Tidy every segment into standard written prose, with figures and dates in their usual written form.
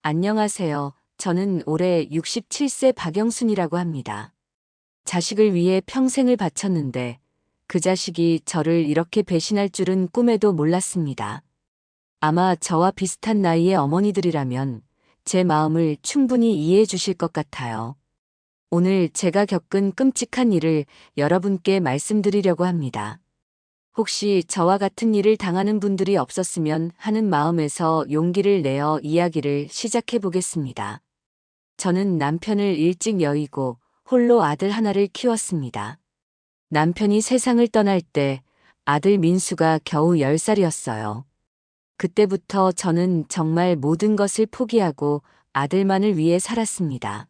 안녕하세요. 저는 올해 67세 박영순이라고 합니다. 자식을 위해 평생을 바쳤는데 그 자식이 저를 이렇게 배신할 줄은 꿈에도 몰랐습니다. 아마 저와 비슷한 나이의 어머니들이라면 제 마음을 충분히 이해해 주실 것 같아요. 오늘 제가 겪은 끔찍한 일을 여러분께 말씀드리려고 합니다. 혹시 저와 같은 일을 당하는 분들이 없었으면 하는 마음에서 용기를 내어 이야기를 시작해 보겠습니다. 저는 남편을 일찍 여의고 홀로 아들 하나를 키웠습니다. 남편이 세상을 떠날 때 아들 민수가 겨우 10살이었어요. 그때부터 저는 정말 모든 것을 포기하고 아들만을 위해 살았습니다.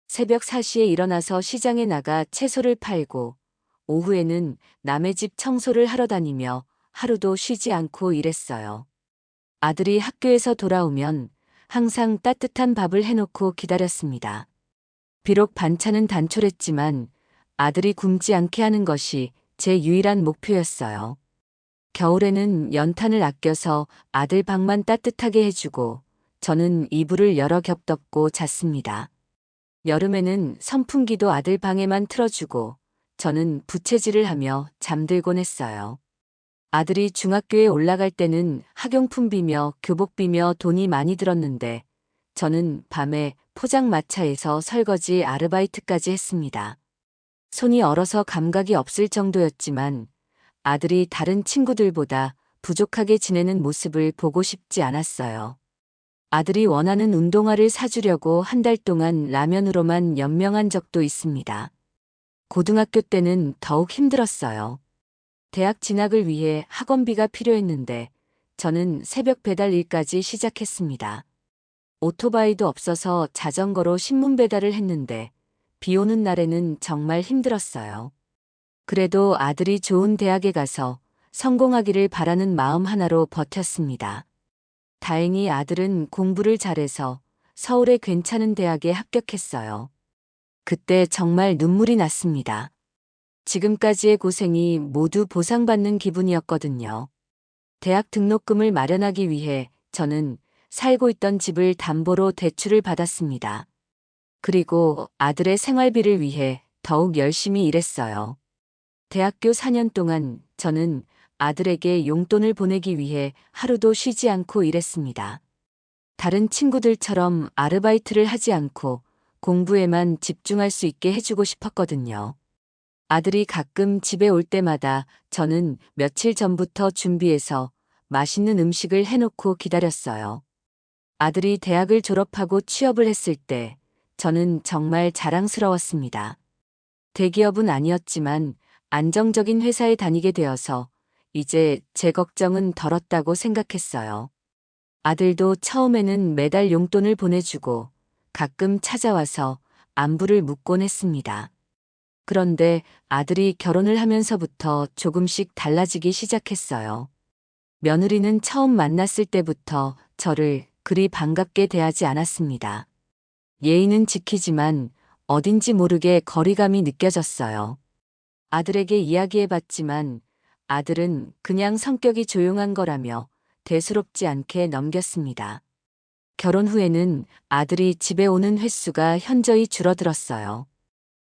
새벽 4시에 일어나서 시장에 나가 채소를 팔고 오후에는 남의 집 청소를 하러 다니며 하루도 쉬지 않고 일했어요. 아들이 학교에서 돌아오면 항상 따뜻한 밥을 해놓고 기다렸습니다. 비록 반찬은 단촐했지만 아들이 굶지 않게 하는 것이 제 유일한 목표였어요. 겨울에는 연탄을 아껴서 아들 방만 따뜻하게 해주고 저는 이불을 여러 겹 덮고 잤습니다. 여름에는 선풍기도 아들 방에만 틀어주고 저는 부채질을 하며 잠들곤 했어요. 아들이 중학교에 올라갈 때는 학용품 비며 교복 비며 돈이 많이 들었는데 저는 밤에 포장마차에서 설거지 아르바이트까지 했습니다. 손이 얼어서 감각이 없을 정도였지만 아들이 다른 친구들보다 부족하게 지내는 모습을 보고 싶지 않았어요. 아들이 원하는 운동화를 사주려고 한 달 동안 라면으로만 연명한 적도 있습니다. 고등학교 때는 더욱 힘들었어요. 대학 진학을 위해 학원비가 필요했는데 저는 새벽 배달 일까지 시작했습니다. 오토바이도 없어서 자전거로 신문 배달을 했는데 비 오는 날에는 정말 힘들었어요. 그래도 아들이 좋은 대학에 가서 성공하기를 바라는 마음 하나로 버텼습니다. 다행히 아들은 공부를 잘해서 서울의 괜찮은 대학에 합격했어요. 그때 정말 눈물이 났습니다. 지금까지의 고생이 모두 보상받는 기분이었거든요. 대학 등록금을 마련하기 위해 저는 살고 있던 집을 담보로 대출을 받았습니다. 그리고 아들의 생활비를 위해 더욱 열심히 일했어요. 대학교 4년 동안 저는 아들에게 용돈을 보내기 위해 하루도 쉬지 않고 일했습니다. 다른 친구들처럼 아르바이트를 하지 않고 공부에만 집중할 수 있게 해주고 싶었거든요. 아들이 가끔 집에 올 때마다 저는 며칠 전부터 준비해서 맛있는 음식을 해놓고 기다렸어요. 아들이 대학을 졸업하고 취업을 했을 때 저는 정말 자랑스러웠습니다. 대기업은 아니었지만 안정적인 회사에 다니게 되어서 이제 제 걱정은 덜었다고 생각했어요. 아들도 처음에는 매달 용돈을 보내주고 가끔 찾아와서 안부를 묻곤 했습니다. 그런데 아들이 결혼을 하면서부터 조금씩 달라지기 시작했어요. 며느리는 처음 만났을 때부터 저를 그리 반갑게 대하지 않았습니다. 예의는 지키지만 어딘지 모르게 거리감이 느껴졌어요. 아들에게 이야기해봤지만 아들은 그냥 성격이 조용한 거라며 대수롭지 않게 넘겼습니다. 결혼 후에는 아들이 집에 오는 횟수가 현저히 줄어들었어요.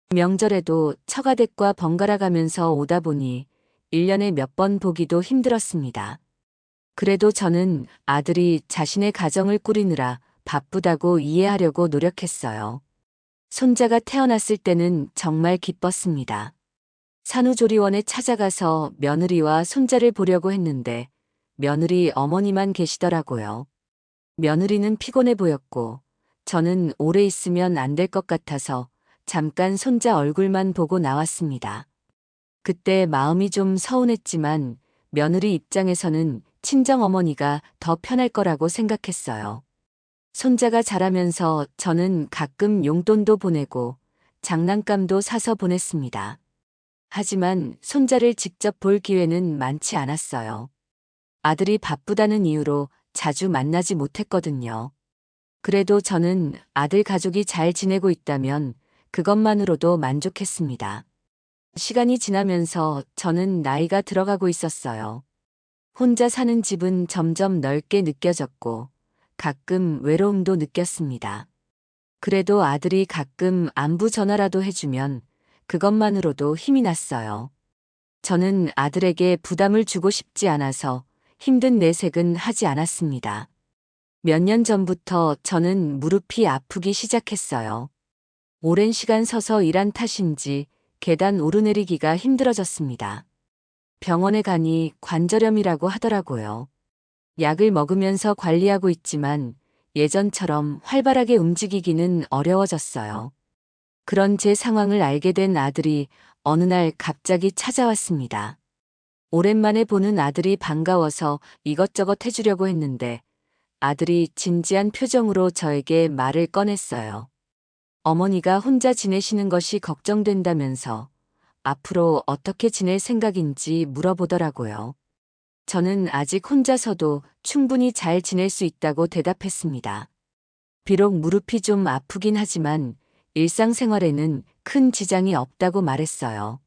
명절에도 처가댁과 번갈아 가면서 오다 보니 1년에 몇 번 보기도 힘들었습니다. 그래도 저는 아들이 자신의 가정을 꾸리느라 바쁘다고 이해하려고 노력했어요. 손자가 태어났을 때는 정말 기뻤습니다. 산후조리원에 찾아가서 며느리와 손자를 보려고 했는데 며느리 어머니만 계시더라고요. 며느리는 피곤해 보였고 저는 오래 있으면 안 될 것 같아서 잠깐 손자 얼굴만 보고 나왔습니다. 그때 마음이 좀 서운했지만 며느리 입장에서는 친정어머니가 더 편할 거라고 생각했어요. 손자가 자라면서 저는 가끔 용돈도 보내고 장난감도 사서 보냈습니다. 하지만 손자를 직접 볼 기회는 많지 않았어요. 아들이 바쁘다는 이유로 자주 만나지 못했거든요. 그래도 저는 아들 가족이 잘 지내고 있다면 그것만으로도 만족했습니다. 시간이 지나면서 저는 나이가 들어가고 있었어요. 혼자 사는 집은 점점 넓게 느껴졌고 가끔 외로움도 느꼈습니다. 그래도 아들이 가끔 안부 전화라도 해주면 그것만으로도 힘이 났어요. 저는 아들에게 부담을 주고 싶지 않아서 힘든 내색은 하지 않았습니다. 몇 년 전부터 저는 무릎이 아프기 시작했어요. 오랜 시간 서서 일한 탓인지 계단 오르내리기가 힘들어졌습니다. 병원에 가니 관절염이라고 하더라고요. 약을 먹으면서 관리하고 있지만 예전처럼 활발하게 움직이기는 어려워졌어요. 그런 제 상황을 알게 된 아들이 어느 날 갑자기 찾아왔습니다. 오랜만에 보는 아들이 반가워서 이것저것 해주려고 했는데 아들이 진지한 표정으로 저에게 말을 꺼냈어요. 어머니가 혼자 지내시는 것이 걱정된다면서 앞으로 어떻게 지낼 생각인지 물어보더라고요. 저는 아직 혼자서도 충분히 잘 지낼 수 있다고 대답했습니다. 비록 무릎이 좀 아프긴 하지만 일상생활에는 큰 지장이 없다고 말했어요.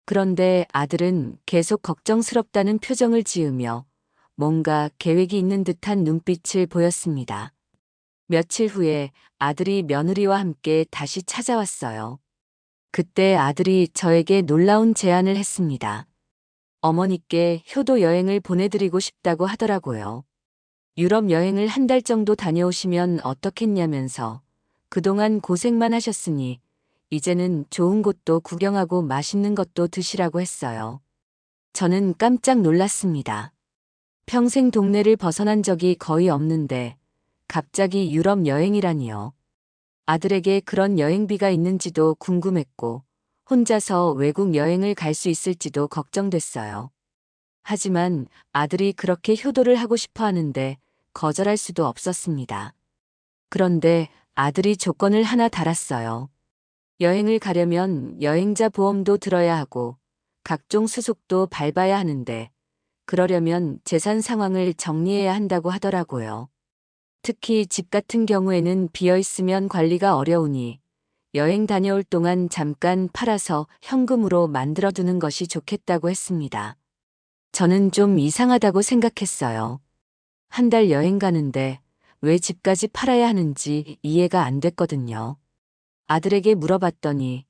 그런데 아들은 계속 걱정스럽다는 표정을 지으며 뭔가 계획이 있는 듯한 눈빛을 보였습니다. 며칠 후에 아들이 며느리와 함께 다시 찾아왔어요. 그때 아들이 저에게 놀라운 제안을 했습니다. 어머니께 효도 여행을 보내드리고 싶다고 하더라고요. 유럽 여행을 한 달 정도 다녀오시면 어떻겠냐면서 그동안 고생만 하셨으니 이제는 좋은 곳도 구경하고 맛있는 것도 드시라고 했어요. 저는 깜짝 놀랐습니다. 평생 동네를 벗어난 적이 거의 없는데 갑자기 유럽 여행이라니요. 아들에게 그런 여행비가 있는지도 궁금했고 혼자서 외국 여행을 갈 수 있을지도 걱정됐어요. 하지만 아들이 그렇게 효도를 하고 싶어 하는데 거절할 수도 없었습니다. 그런데 아들이 조건을 하나 달았어요. 여행을 가려면 여행자 보험도 들어야 하고 각종 수속도 밟아야 하는데 그러려면 재산 상황을 정리해야 한다고 하더라고요. 특히 집 같은 경우에는 비어 있으면 관리가 어려우니 여행 다녀올 동안 잠깐 팔아서 현금으로 만들어두는 것이 좋겠다고 했습니다. 저는 좀 이상하다고 생각했어요. 한 달 여행 가는데 왜 집까지 팔아야 하는지 이해가 안 됐거든요. 아들에게 물어봤더니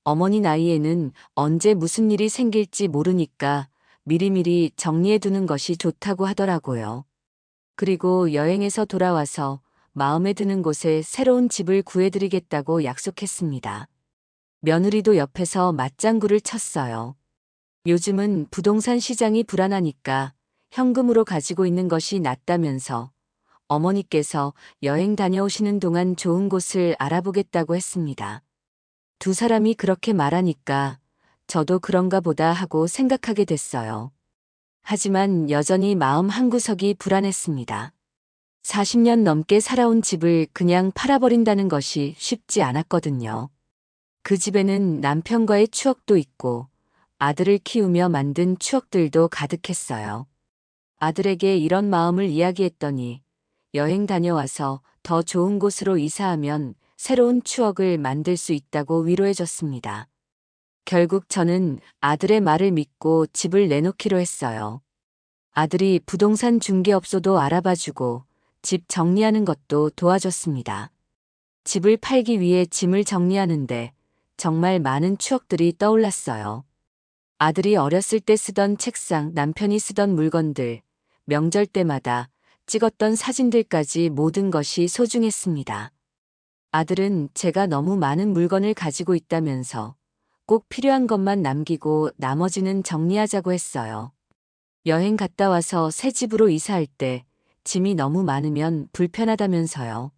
어머니 나이에는 언제 무슨 일이 생길지 모르니까 미리미리 정리해두는 것이 좋다고 하더라고요. 그리고 여행에서 돌아와서 마음에 드는 곳에 새로운 집을 구해드리겠다고 약속했습니다. 며느리도 옆에서 맞장구를 쳤어요. 요즘은 부동산 시장이 불안하니까 현금으로 가지고 있는 것이 낫다면서 어머니께서 여행 다녀오시는 동안 좋은 곳을 알아보겠다고 했습니다. 두 사람이 그렇게 말하니까 저도 그런가 보다 하고 생각하게 됐어요. 하지만 여전히 마음 한구석이 불안했습니다. 40년 넘게 살아온 집을 그냥 팔아버린다는 것이 쉽지 않았거든요. 그 집에는 남편과의 추억도 있고 아들을 키우며 만든 추억들도 가득했어요. 아들에게 이런 마음을 이야기했더니 여행 다녀와서 더 좋은 곳으로 이사하면 새로운 추억을 만들 수 있다고 위로해줬습니다. 결국 저는 아들의 말을 믿고 집을 내놓기로 했어요. 아들이 부동산 중개업소도 알아봐주고 집 정리하는 것도 도와줬습니다. 집을 팔기 위해 짐을 정리하는데 정말 많은 추억들이 떠올랐어요. 아들이 어렸을 때 쓰던 책상, 남편이 쓰던 물건들, 명절 때마다 찍었던 사진들까지 모든 것이 소중했습니다. 아들은 제가 너무 많은 물건을 가지고 있다면서 꼭 필요한 것만 남기고 나머지는 정리하자고 했어요. 여행 갔다 와서 새 집으로 이사할 때 짐이 너무 많으면 불편하다면서요.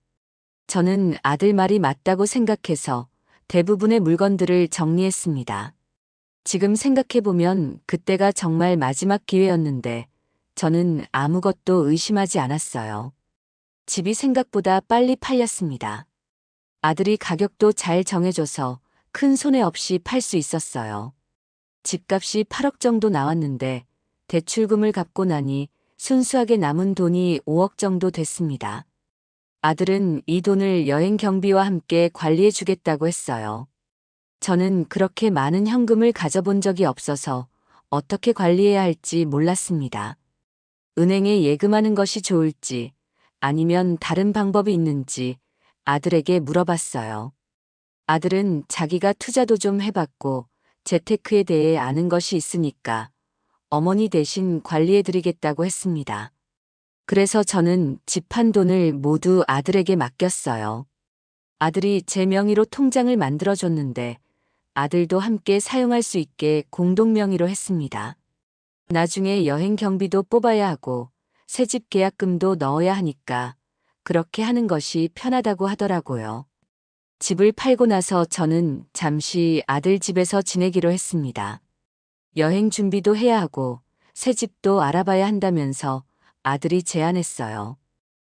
저는 아들 말이 맞다고 생각해서 대부분의 물건들을 정리했습니다. 지금 생각해보면 그때가 정말 마지막 기회였는데 저는 아무것도 의심하지 않았어요. 집이 생각보다 빨리 팔렸습니다. 아들이 가격도 잘 정해줘서 큰 손해 없이 팔 수 있었어요. 집값이 8억 정도 나왔는데 대출금을 갚고 나니 순수하게 남은 돈이 5억 정도 됐습니다. 아들은 이 돈을 여행 경비와 함께 관리해 주겠다고 했어요. 저는 그렇게 많은 현금을 가져본 적이 없어서 어떻게 관리해야 할지 몰랐습니다. 은행에 예금하는 것이 좋을지 아니면 다른 방법이 있는지 아들에게 물어봤어요. 아들은 자기가 투자도 좀 해봤고 재테크에 대해 아는 것이 있으니까 어머니 대신 관리해드리겠다고 했습니다. 그래서 저는 집 한 돈을 모두 아들에게 맡겼어요. 아들이 제 명의로 통장을 만들어줬는데 아들도 함께 사용할 수 있게 공동 명의로 했습니다. 나중에 여행 경비도 뽑아야 하고 새집 계약금도 넣어야 하니까 그렇게 하는 것이 편하다고 하더라고요. 집을 팔고 나서 저는 잠시 아들 집에서 지내기로 했습니다. 여행 준비도 해야 하고 새 집도 알아봐야 한다면서 아들이 제안했어요.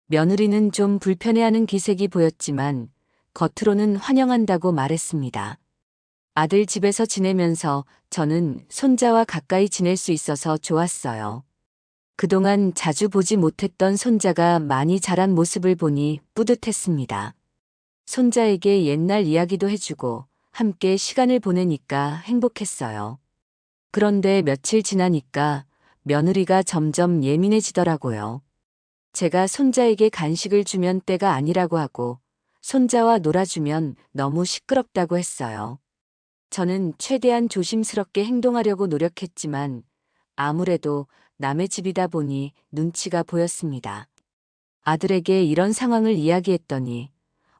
며느리는 좀 불편해하는 기색이 보였지만 겉으로는 환영한다고 말했습니다. 아들 집에서 지내면서 저는 손자와 가까이 지낼 수 있어서 좋았어요. 그동안 자주 보지 못했던 손자가 많이 자란 모습을 보니 뿌듯했습니다. 손자에게 옛날 이야기도 해주고 함께 시간을 보내니까 행복했어요. 그런데 며칠 지나니까 며느리가 점점 예민해지더라고요. 제가 손자에게 간식을 주면 때가 아니라고 하고 손자와 놀아주면 너무 시끄럽다고 했어요. 저는 최대한 조심스럽게 행동하려고 노력했지만 아무래도 남의 집이다 보니 눈치가 보였습니다. 아들에게 이런 상황을 이야기했더니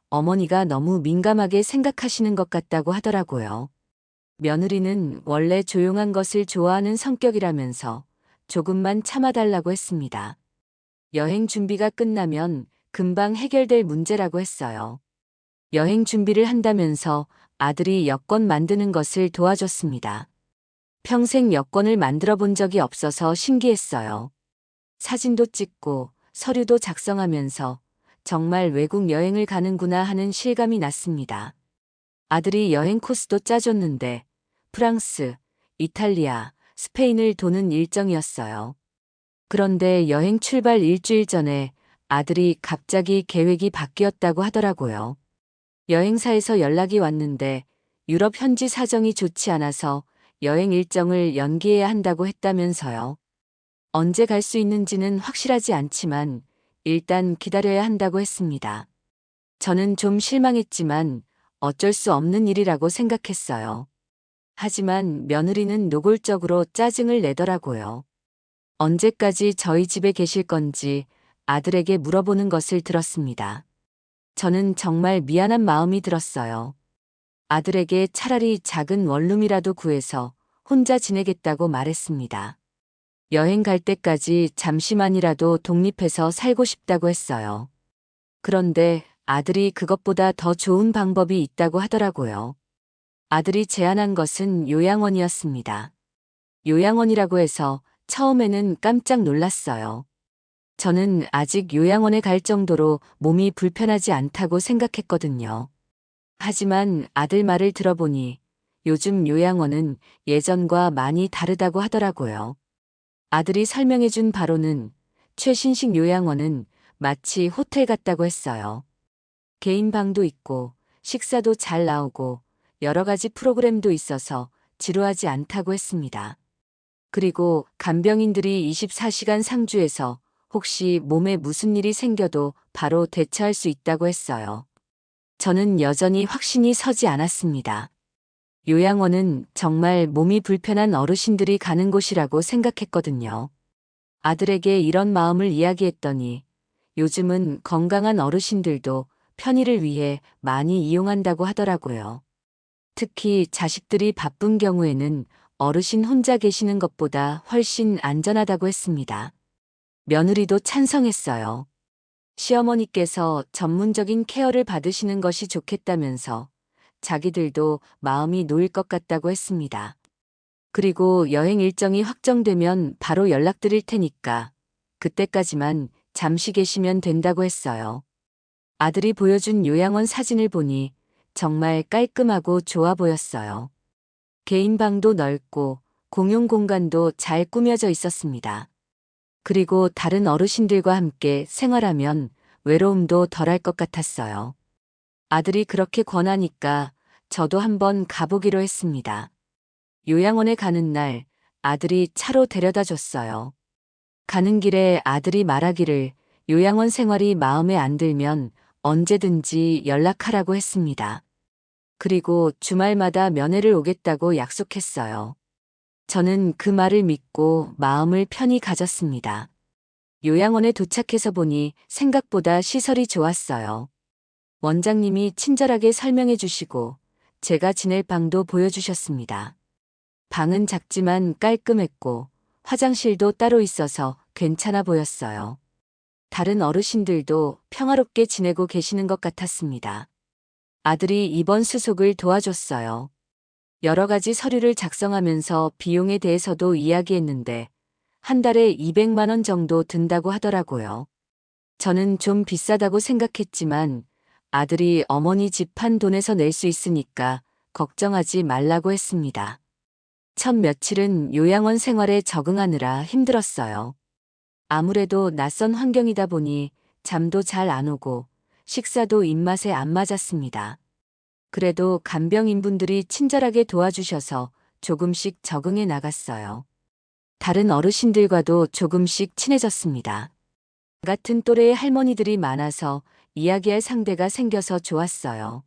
어머니가 너무 민감하게 생각하시는 것 같다고 하더라고요. 며느리는 원래 조용한 것을 좋아하는 성격이라면서 조금만 참아달라고 했습니다. 여행 준비가 끝나면 금방 해결될 문제라고 했어요. 여행 준비를 한다면서 아들이 여권 만드는 것을 도와줬습니다. 평생 여권을 만들어 본 적이 없어서 신기했어요. 사진도 찍고 서류도 작성하면서 정말 외국 여행을 가는구나 하는 실감이 났습니다. 아들이 여행 코스도 짜줬는데 프랑스, 이탈리아, 스페인을 도는 일정이었어요. 그런데 여행 출발 일주일 전에 아들이 갑자기 계획이 바뀌었다고 하더라고요. 여행사에서 연락이 왔는데 유럽 현지 사정이 좋지 않아서 여행 일정을 연기해야 한다고 했다면서요. 언제 갈 수 있는지는 확실하지 않지만 일단 기다려야 한다고 했습니다. 저는 좀 실망했지만 어쩔 수 없는 일이라고 생각했어요. 하지만 며느리는 노골적으로 짜증을 내더라고요. 언제까지 저희 집에 계실 건지 아들에게 물어보는 것을 들었습니다. 저는 정말 미안한 마음이 들었어요. 아들에게 차라리 작은 원룸이라도 구해서 혼자 지내겠다고 말했습니다. 여행 갈 때까지 잠시만이라도 독립해서 살고 싶다고 했어요. 그런데 아들이 그것보다 더 좋은 방법이 있다고 하더라고요. 아들이 제안한 것은 요양원이었습니다. 요양원이라고 해서 처음에는 깜짝 놀랐어요. 저는 아직 요양원에 갈 정도로 몸이 불편하지 않다고 생각했거든요. 하지만 아들 말을 들어보니 요즘 요양원은 예전과 많이 다르다고 하더라고요. 아들이 설명해준 바로는 최신식 요양원은 마치 호텔 같다고 했어요. 개인 방도 있고 식사도 잘 나오고 여러 가지 프로그램도 있어서 지루하지 않다고 했습니다. 그리고 간병인들이 24시간 상주해서 혹시 몸에 무슨 일이 생겨도 바로 대처할 수 있다고 했어요. 저는 여전히 확신이 서지 않았습니다. 요양원은 정말 몸이 불편한 어르신들이 가는 곳이라고 생각했거든요. 아들에게 이런 마음을 이야기했더니 요즘은 건강한 어르신들도 편의를 위해 많이 이용한다고 하더라고요. 특히 자식들이 바쁜 경우에는 어르신 혼자 계시는 것보다 훨씬 안전하다고 했습니다. 며느리도 찬성했어요. 시어머니께서 전문적인 케어를 받으시는 것이 좋겠다면서 자기들도 마음이 놓일 것 같다고 했습니다. 그리고 여행 일정이 확정되면 바로 연락드릴 테니까 그때까지만 잠시 계시면 된다고 했어요. 아들이 보여준 요양원 사진을 보니 정말 깔끔하고 좋아 보였어요. 개인 방도 넓고 공용 공간도 잘 꾸며져 있었습니다. 그리고 다른 어르신들과 함께 생활하면 외로움도 덜할 것 같았어요. 아들이 그렇게 권하니까 저도 한번 가보기로 했습니다. 요양원에 가는 날 아들이 차로 데려다 줬어요. 가는 길에 아들이 말하기를 요양원 생활이 마음에 안 들면 언제든지 연락하라고 했습니다. 그리고 주말마다 면회를 오겠다고 약속했어요. 저는 그 말을 믿고 마음을 편히 가졌습니다. 요양원에 도착해서 보니 생각보다 시설이 좋았어요. 원장님이 친절하게 설명해 주시고 제가 지낼 방도 보여주셨습니다. 방은 작지만 깔끔했고 화장실도 따로 있어서 괜찮아 보였어요. 다른 어르신들도 평화롭게 지내고 계시는 것 같았습니다. 아들이 입원 수속을 도와줬어요. 여러 가지 서류를 작성하면서 비용에 대해서도 이야기했는데 한 달에 200만 원 정도 든다고 하더라고요. 저는 좀 비싸다고 생각했지만 아들이 어머니 집 판 돈에서 낼 수 있으니까 걱정하지 말라고 했습니다. 첫 며칠은 요양원 생활에 적응하느라 힘들었어요. 아무래도 낯선 환경이다 보니 잠도 잘 안 오고 식사도 입맛에 안 맞았습니다. 그래도 간병인분들이 친절하게 도와주셔서 조금씩 적응해 나갔어요. 다른 어르신들과도 조금씩 친해졌습니다. 같은 또래의 할머니들이 많아서 이야기할 상대가 생겨서 좋았어요.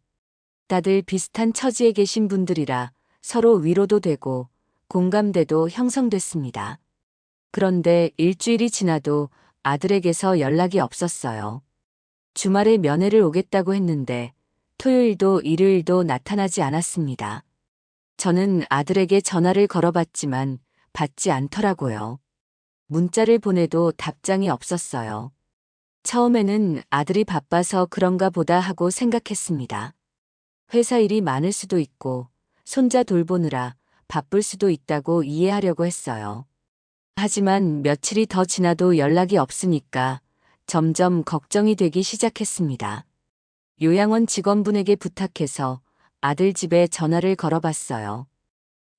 다들 비슷한 처지에 계신 분들이라 서로 위로도 되고 공감대도 형성됐습니다. 그런데 일주일이 지나도 아들에게서 연락이 없었어요. 주말에 면회를 오겠다고 했는데 토요일도 일요일도 나타나지 않았습니다. 저는 아들에게 전화를 걸어봤지만 받지 않더라고요. 문자를 보내도 답장이 없었어요. 처음에는 아들이 바빠서 그런가 보다 하고 생각했습니다. 회사 일이 많을 수도 있고 손자 돌보느라 바쁠 수도 있다고 이해하려고 했어요. 하지만 며칠이 더 지나도 연락이 없으니까 점점 걱정이 되기 시작했습니다. 요양원 직원분에게 부탁해서 아들 집에 전화를 걸어봤어요.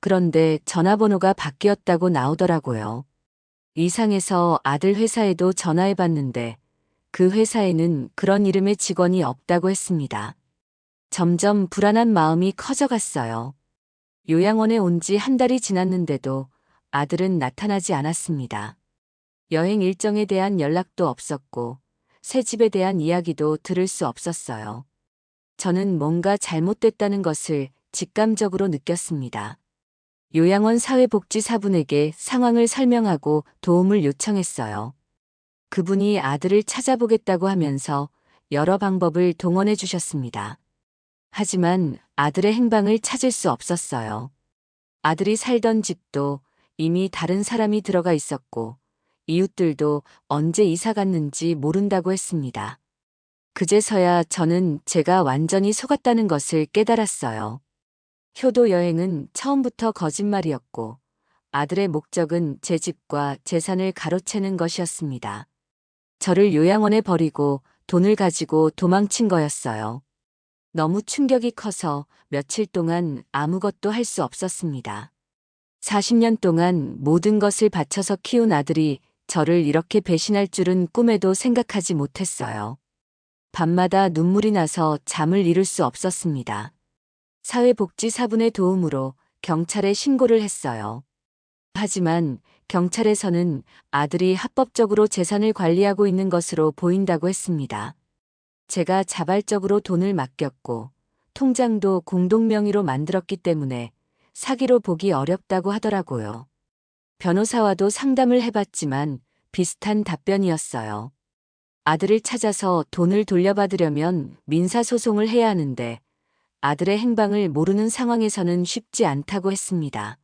그런데 전화번호가 바뀌었다고 나오더라고요. 이상해서 아들 회사에도 전화해봤는데 그 회사에는 그런 이름의 직원이 없다고 했습니다. 점점 불안한 마음이 커져갔어요. 요양원에 온 지 한 달이 지났는데도 아들은 나타나지 않았습니다. 여행 일정에 대한 연락도 없었고 새 집에 대한 이야기도 들을 수 없었어요. 저는 뭔가 잘못됐다는 것을 직감적으로 느꼈습니다. 요양원 사회복지사분에게 상황을 설명하고 도움을 요청했어요. 그분이 아들을 찾아보겠다고 하면서 여러 방법을 동원해 주셨습니다. 하지만 아들의 행방을 찾을 수 없었어요. 아들이 살던 집도 이미 다른 사람이 들어가 있었고 이웃들도 언제 이사 갔는지 모른다고 했습니다. 그제서야 저는 제가 완전히 속았다는 것을 깨달았어요. 효도 여행은 처음부터 거짓말이었고 아들의 목적은 제 집과 재산을 가로채는 것이었습니다. 저를 요양원에 버리고 돈을 가지고 도망친 거였어요. 너무 충격이 커서 며칠 동안 아무것도 할 수 없었습니다. 40년 동안 모든 것을 바쳐서 키운 아들이 저를 이렇게 배신할 줄은 꿈에도 생각하지 못했어요. 밤마다 눈물이 나서 잠을 이룰 수 없었습니다. 사회복지사분의 도움으로 경찰에 신고를 했어요. 하지만 경찰에서는 아들이 합법적으로 재산을 관리하고 있는 것으로 보인다고 했습니다. 제가 자발적으로 돈을 맡겼고 통장도 공동 명의로 만들었기 때문에 사기로 보기 어렵다고 하더라고요. 변호사와도 상담을 해봤지만 비슷한 답변이었어요. 아들을 찾아서 돈을 돌려받으려면 민사소송을 해야 하는데 아들의 행방을 모르는 상황에서는 쉽지 않다고 했습니다.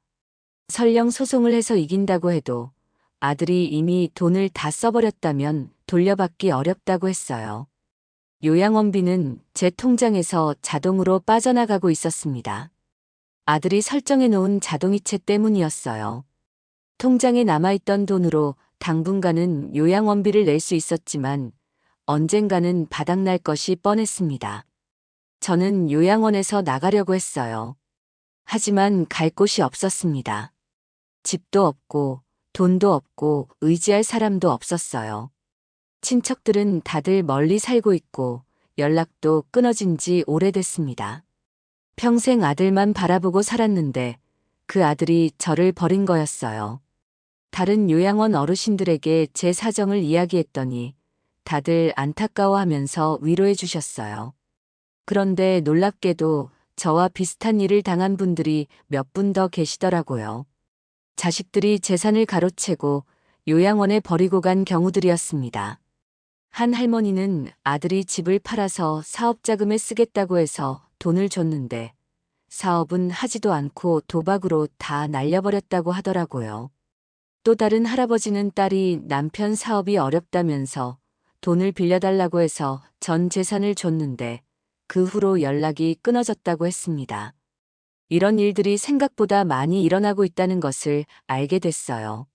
설령 소송을 해서 이긴다고 해도 아들이 이미 돈을 다 써버렸다면 돌려받기 어렵다고 했어요. 요양원비는 제 통장에서 자동으로 빠져나가고 있었습니다. 아들이 설정해 놓은 자동이체 때문이었어요. 통장에 남아있던 돈으로 당분간은 요양원비를 낼 수 있었지만 언젠가는 바닥날 것이 뻔했습니다. 저는 요양원에서 나가려고 했어요. 하지만 갈 곳이 없었습니다. 집도 없고 돈도 없고 의지할 사람도 없었어요. 친척들은 다들 멀리 살고 있고 연락도 끊어진 지 오래됐습니다. 평생 아들만 바라보고 살았는데 그 아들이 저를 버린 거였어요. 다른 요양원 어르신들에게 제 사정을 이야기했더니 다들 안타까워하면서 위로해 주셨어요. 그런데 놀랍게도 저와 비슷한 일을 당한 분들이 몇 분 더 계시더라고요. 자식들이 재산을 가로채고 요양원에 버리고 간 경우들이었습니다. 한 할머니는 아들이 집을 팔아서 사업 자금에 쓰겠다고 해서 돈을 줬는데 사업은 하지도 않고 도박으로 다 날려버렸다고 하더라고요. 또 다른 할아버지는 딸이 남편 사업이 어렵다면서 돈을 빌려달라고 해서 전 재산을 줬는데 그 후로 연락이 끊어졌다고 했습니다. 이런 일들이 생각보다 많이 일어나고 있다는 것을 알게 됐어요.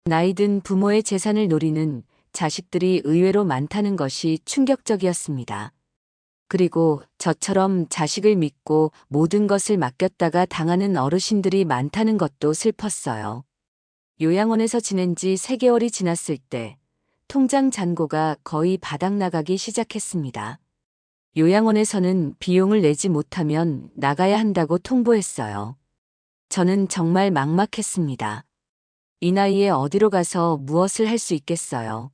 나이든 부모의 재산을 노리는 자식들이 의외로 많다는 것이 충격적이었습니다. 그리고 저처럼 자식을 믿고 모든 것을 맡겼다가 당하는 어르신들이 많다는 것도 슬펐어요. 요양원에서 지낸 지 3개월이 지났을 때 통장 잔고가 거의 바닥나가기 시작했습니다. 요양원에서는 비용을 내지 못하면 나가야 한다고 통보했어요. 저는 정말 막막했습니다. 이 나이에 어디로 가서 무엇을 할 수 있겠어요.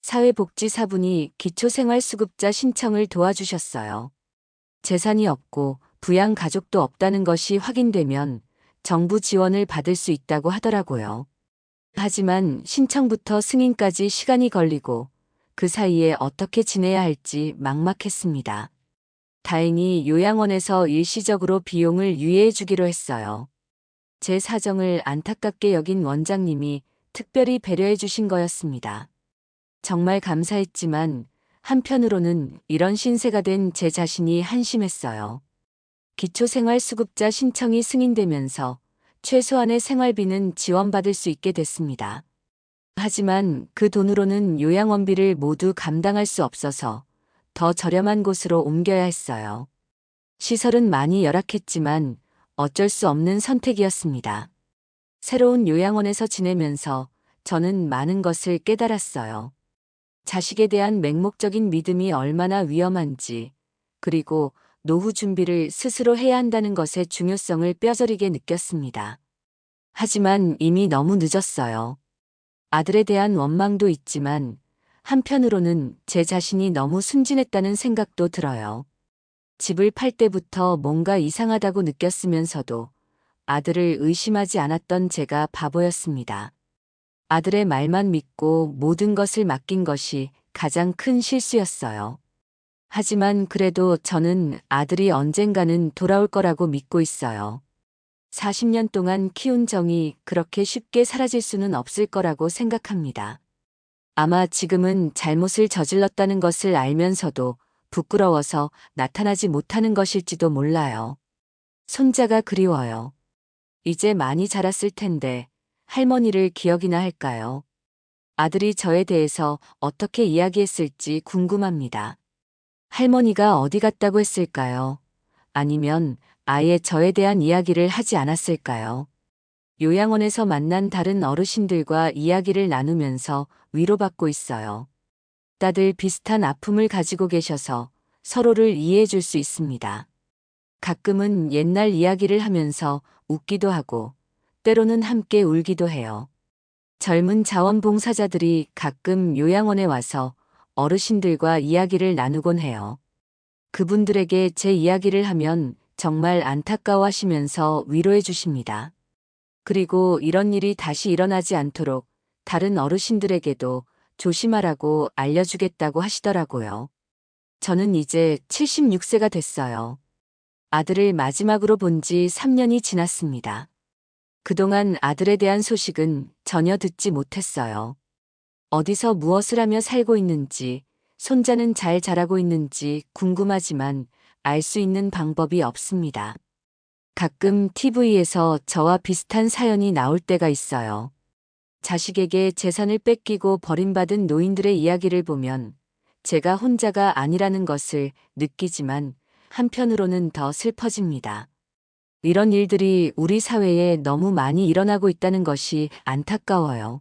사회복지사분이 기초생활수급자 신청을 도와주셨어요. 재산이 없고 부양 가족도 없다는 것이 확인되면 정부 지원을 받을 수 있다고 하더라고요. 하지만 신청부터 승인까지 시간이 걸리고 그 사이에 어떻게 지내야 할지 막막했습니다. 다행히 요양원에서 일시적으로 비용을 유예해 주기로 했어요. 제 사정을 안타깝게 여긴 원장님이 특별히 배려해 주신 거였습니다. 정말 감사했지만 한편으로는 이런 신세가 된 제 자신이 한심했어요. 기초생활수급자 신청이 승인되면서 최소한의 생활비는 지원받을 수 있게 됐습니다. 하지만 그 돈으로는 요양원비를 모두 감당할 수 없어서 더 저렴한 곳으로 옮겨야 했어요. 시설은 많이 열악했지만 어쩔 수 없는 선택이었습니다. 새로운 요양원에서 지내면서 저는 많은 것을 깨달았어요. 자식에 대한 맹목적인 믿음이 얼마나 위험한지, 그리고 노후 준비를 스스로 해야 한다는 것의 중요성을 뼈저리게 느꼈습니다. 하지만 이미 너무 늦었어요. 아들에 대한 원망도 있지만 한편으로는 제 자신이 너무 순진했다는 생각도 들어요. 집을 팔 때부터 뭔가 이상하다고 느꼈으면서도 아들을 의심하지 않았던 제가 바보였습니다. 아들의 말만 믿고 모든 것을 맡긴 것이 가장 큰 실수였어요. 하지만 그래도 저는 아들이 언젠가는 돌아올 거라고 믿고 있어요. 40년 동안 키운 정이 그렇게 쉽게 사라질 수는 없을 거라고 생각합니다. 아마 지금은 잘못을 저질렀다는 것을 알면서도 부끄러워서 나타나지 못하는 것일지도 몰라요. 손자가 그리워요. 이제 많이 자랐을 텐데 할머니를 기억이나 할까요? 아들이 저에 대해서 어떻게 이야기했을지 궁금합니다. 할머니가 어디 갔다고 했을까요? 아니면 아예 저에 대한 이야기를 하지 않았을까요? 요양원에서 만난 다른 어르신들과 이야기를 나누면서 위로받고 있어요. 다들 비슷한 아픔을 가지고 계셔서 서로를 이해해 줄 수 있습니다. 가끔은 옛날 이야기를 하면서 웃기도 하고 때로는 함께 울기도 해요. 젊은 자원봉사자들이 가끔 요양원에 와서 어르신들과 이야기를 나누곤 해요. 그분들에게 제 이야기를 하면 정말 안타까워하시면서 위로해 주십니다. 그리고 이런 일이 다시 일어나지 않도록 다른 어르신들에게도 조심하라고 알려주겠다고 하시더라고요. 저는 이제 76세가 됐어요. 아들을 마지막으로 본 지 3년이 지났습니다. 그동안 아들에 대한 소식은 전혀 듣지 못했어요. 어디서 무엇을 하며 살고 있는지, 손자는 잘 자라고 있는지 궁금하지만 알 수 있는 방법이 없습니다. 가끔 TV에서 저와 비슷한 사연이 나올 때가 있어요. 자식에게 재산을 뺏기고 버림받은 노인들의 이야기를 보면 제가 혼자가 아니라는 것을 느끼지만 한편으로는 더 슬퍼집니다. 이런 일들이 우리 사회에 너무 많이 일어나고 있다는 것이 안타까워요.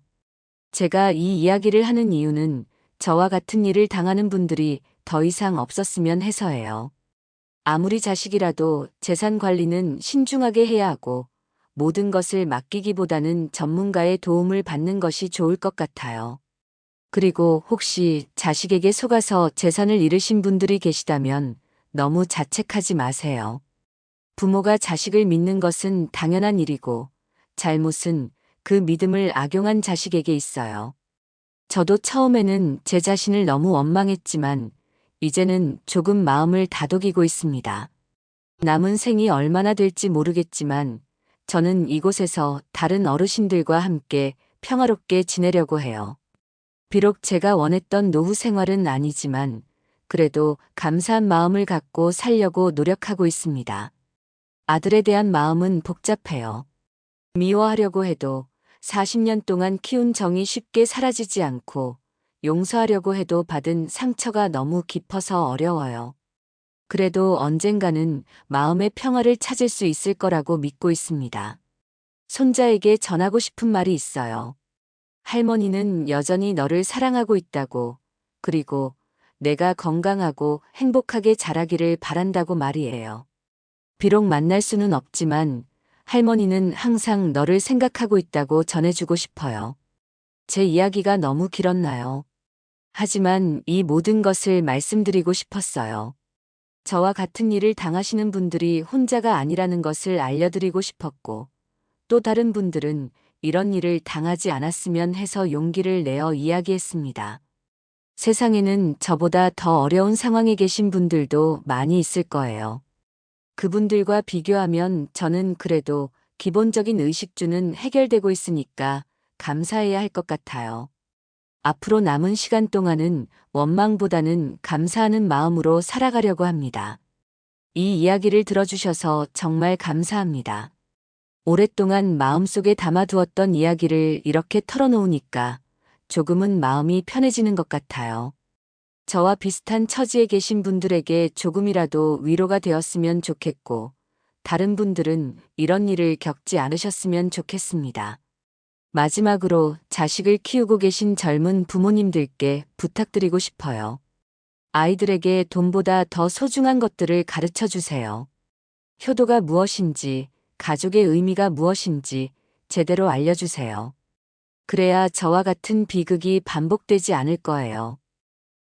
제가 이 이야기를 하는 이유는 저와 같은 일을 당하는 분들이 더 이상 없었으면 해서예요. 아무리 자식이라도 재산 관리는 신중하게 해야 하고 모든 것을 맡기기보다는 전문가의 도움을 받는 것이 좋을 것 같아요. 그리고 혹시 자식에게 속아서 재산을 잃으신 분들이 계시다면 너무 자책하지 마세요. 부모가 자식을 믿는 것은 당연한 일이고 잘못은 그 믿음을 악용한 자식에게 있어요. 저도 처음에는 제 자신을 너무 원망했지만 이제는 조금 마음을 다독이고 있습니다. 남은 생이 얼마나 될지 모르겠지만 저는 이곳에서 다른 어르신들과 함께 평화롭게 지내려고 해요. 비록 제가 원했던 노후 생활은 아니지만 그래도 감사한 마음을 갖고 살려고 노력하고 있습니다. 아들에 대한 마음은 복잡해요. 미워하려고 해도 40년 동안 키운 정이 쉽게 사라지지 않고 용서하려고 해도 받은 상처가 너무 깊어서 어려워요. 그래도 언젠가는 마음의 평화를 찾을 수 있을 거라고 믿고 있습니다. 손자에게 전하고 싶은 말이 있어요. 할머니는 여전히 너를 사랑하고 있다고, 그리고 내가 건강하고 행복하게 자라기를 바란다고 말이에요. 비록 만날 수는 없지만 할머니는 항상 너를 생각하고 있다고 전해주고 싶어요. 제 이야기가 너무 길었나요? 하지만 이 모든 것을 말씀드리고 싶었어요. 저와 같은 일을 당하시는 분들이 혼자가 아니라는 것을 알려드리고 싶었고, 또 다른 분들은 이런 일을 당하지 않았으면 해서 용기를 내어 이야기했습니다. 세상에는 저보다 더 어려운 상황에 계신 분들도 많이 있을 거예요. 그분들과 비교하면 저는 그래도 기본적인 의식주는 해결되고 있으니까 감사해야 할 것 같아요. 앞으로 남은 시간 동안은 원망보다는 감사하는 마음으로 살아가려고 합니다. 이 이야기를 들어주셔서 정말 감사합니다. 오랫동안 마음속에 담아두었던 이야기를 이렇게 털어놓으니까 조금은 마음이 편해지는 것 같아요. 저와 비슷한 처지에 계신 분들에게 조금이라도 위로가 되었으면 좋겠고, 다른 분들은 이런 일을 겪지 않으셨으면 좋겠습니다. 마지막으로 자식을 키우고 계신 젊은 부모님들께 부탁드리고 싶어요. 아이들에게 돈보다 더 소중한 것들을 가르쳐 주세요. 효도가 무엇인지, 가족의 의미가 무엇인지 제대로 알려주세요. 그래야 저와 같은 비극이 반복되지 않을 거예요.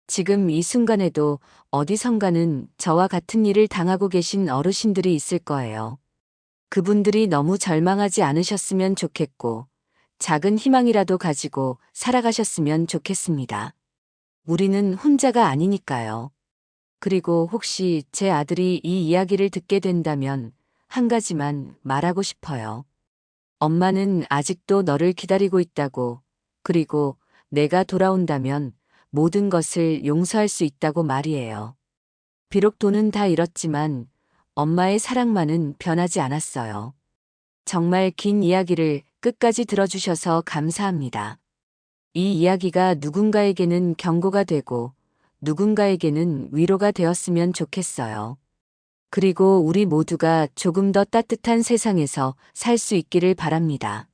지금 이 순간에도 어디선가는 저와 같은 일을 당하고 계신 어르신들이 있을 거예요. 그분들이 너무 절망하지 않으셨으면 좋겠고, 작은 희망이라도 가지고 살아가셨으면 좋겠습니다. 우리는 혼자가 아니니까요. 그리고 혹시 제 아들이 이 이야기를 듣게 된다면 한 가지만 말하고 싶어요. 엄마는 아직도 너를 기다리고 있다고, 그리고 내가 돌아온다면 모든 것을 용서할 수 있다고 말이에요. 비록 돈은 다 잃었지만 엄마의 사랑만은 변하지 않았어요. 정말 긴 이야기를 끝까지 들어주셔서 감사합니다. 이 이야기가 누군가에게는 경고가 되고 누군가에게는 위로가 되었으면 좋겠어요. 그리고 우리 모두가 조금 더 따뜻한 세상에서 살 수 있기를 바랍니다.